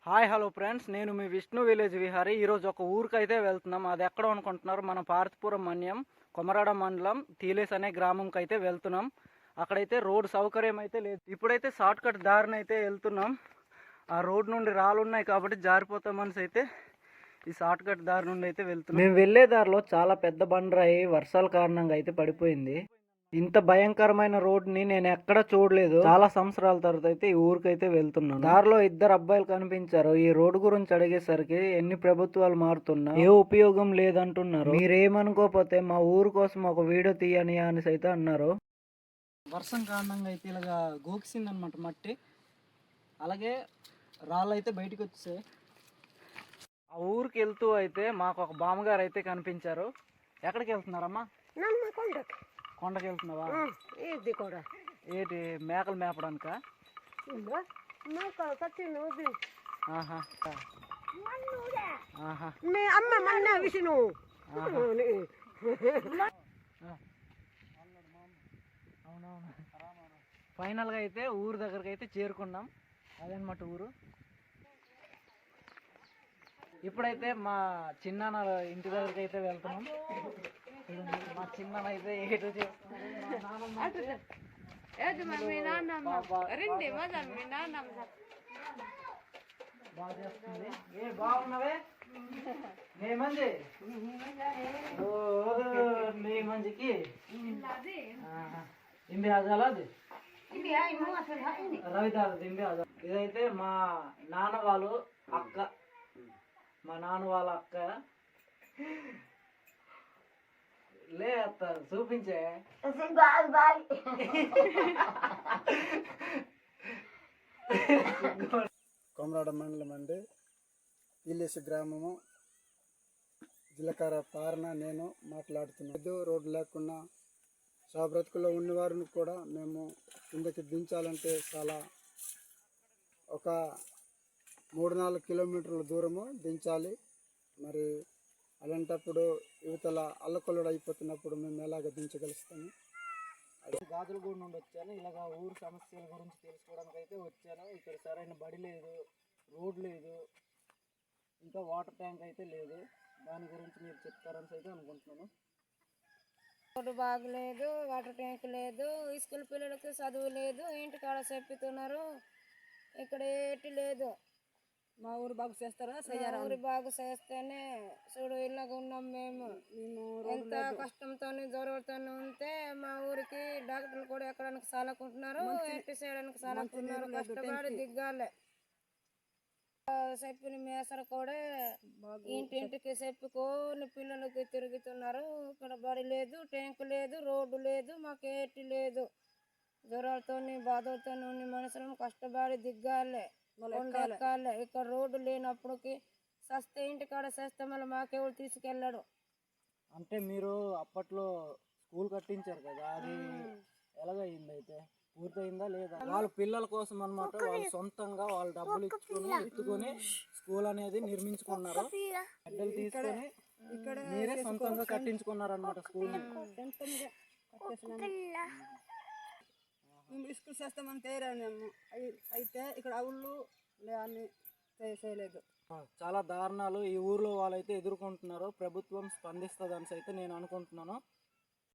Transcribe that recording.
Hi hello friends, నేను మీ Vishnu village Vihari. ఈరోజు ఒక ఊరికైతే వెళ్తున్నాం. అది ఎక్కడ అనుకుంటున్నారు? మన పార్తిపురం మన్యం కొమరాడ మండలం తీలేస్ అనే గ్రామంకి అయితే వెళ్తున్నాం. అక్కడైతే రోడ్ సౌకర్యం అయితే లేదు. ఇప్పుడైతే షార్ట్ కట్ దారిని అయితే వెళ్తున్నాం. ఆ రోడ్ నుండి రాళ్ళు ఉన్నాయి కాబట్టి జారిపోతామని అయితే ఈ షార్ట్ కట్ దారి నుండి అయితే వెళ్తున్నాం. మేము వెళ్ళే దారిలో చాలా పెద్ద బండరాయి వర్షాల కారణంగా అయితే పడిపోయింది. ఇంత భయంకరమైన రోడ్ని నేను ఎక్కడ చూడలేదు. చాలా సంవత్సరాల తర్వాత అయితే ఈ ఊరికైతే వెళ్తున్నాను. దారిలో ఇద్దరు అబ్బాయిలు కనిపించారు. ఈ రోడ్డు గురించి అడిగేసరికి ఎన్ని ప్రభుత్వాలు మారుతున్నా ఏ ఉపయోగం లేదంటున్నారు. మీరేమనుకోకపోతే మా ఊరు కోసం ఒక వీడియో తీయని అనేసి అయితే అన్నారు. వర్షం కారణంగా అయితే ఇలాగా గోకిసింది అనమాట మట్టి. అలాగే రాళ్ళు అయితే బయటకు వచ్చాయి. ఆ ఊరికి వెళ్తూ అయితే మాకు ఒక బామ్మగారు అయితే కనిపించారు. ఎక్కడికి వెళ్తున్నారమ్మా? కొండకి వెళ్తున్నావా? ఏంటి మేకలు మేపడానిక? అవునవును. ఫైనల్గా అయితే ఊరు దగ్గరకు అయితే చేరుకున్నాం. అదనమాట ఊరు. ఇప్పుడైతే మా చిన్నాన్న ఇంటి దగ్గరికి అయితే వెళ్తున్నాం. మా చిన్న అయితే ఏదో బాగా చేస్తుంది. ఏ బాగున్నావే నీ మంచి నీ మంచికి ఇంబి ఆజాలా అది రవిదాస్ ఇంబి ఆజా. ఇదైతే మా నాన్న వాళ్ళు అక్క, మా నాన్న వాళ్ళ అక్క. లే అత్త చూపించే. కొమరాడ మండలం అండి, ఇల్లేసి గ్రామము, జీలకర్ర పారన నేను మాట్లాడుతున్నాను. రోడ్డు లేకుండా బ్రతుకుల్లో ఉన్నవారిని కూడా మేము కిందకి దించాలంటే చాలా ఒక 3-4 కిలోమీటర్ల దూరము దించాలి. మరి అలాంటప్పుడు యువతల అల్లకొల్లడు అయిపోతున్నప్పుడు మేము ఎలాగ దించగలుగుతాము? గాజులగూడ నుండి వచ్చాను. ఇలాగ ఊరు సమస్యల గురించి తెలుసుకోవడానికి అయితే వచ్చాను. ఇక్కడ సరైన బడి లేదు, రోడ్ లేదు, ఇంకా వాటర్ ట్యాంక్ అయితే లేదు. దాని గురించి మీరు చెప్తారని అయితే అనుకుంటున్నాను. రోడ్డు బాగలేదు, వాటర్ ట్యాంక్ లేదు, స్కూల్ పిల్లలకు చదువు లేదు, ఇంటికాడ చెప్తున్నారు. ఇక్కడ ఏటి లేదు. మా ఊరు బాగు చేస్తారా? ఊరు బాగు చేస్తేనే చూడు ఇలాగ ఉన్నాం మేము. ఎంత కష్టంతో జరుగుతూ ఉంటే మా ఊరికి డాక్టర్లు కూడా ఎక్కడానికి సాలకుంటున్నారు, ఎట్టి చేయడానికి సాలకుంటున్నారు. కష్టపడి దిగ్గాలే. చెప్పిన మేసరు కూడా ఇంటింటికి చెప్పుకొని పిల్లలకి తిరుగుతున్నారు. ఇక్కడ బడి లేదు, ట్యాంకు లేదు, రోడ్డు లేదు, మాకు ఏటి లేదు. జ్వరాలతో బాధలతో మనుషులను కష్టపడి దిగ్గాలే, ఎక్కాలే. ఇక్కడ రోడ్డు లేనప్పటికి సస్తే ఇంటికాడ చేస్తే మళ్ళీ మాకెవరు తీసుకెళ్ళాడు. అంటే మీరు అప్పట్లో స్కూల్ కట్టించారు కదా, అది ఎలాగైంది? అయితే పూర్తయిందా లేదా? వాళ్ళ పిల్లల కోసం అనమాట. వాళ్ళు సొంతంగా వాళ్ళ డబ్బులు ఎత్తుకొని స్కూల్ అనేది నిర్మించుకున్నారు. బిడ్డలు తీసుకొని మీరే సొంతంగా కట్టించుకున్నారు అనమాట స్కూల్. స్కూల్ చేస్తామని తయారైనాము. అయితే ఇక్కడ అవుళ్ళు అన్ని చేయలేదు. చాలా దారుణాలు ఈ ఊర్లో వాళ్ళైతే ఎదుర్కొంటున్నారు. ప్రభుత్వం స్పందిస్తుందని అయితే నేను అనుకుంటున్నాను.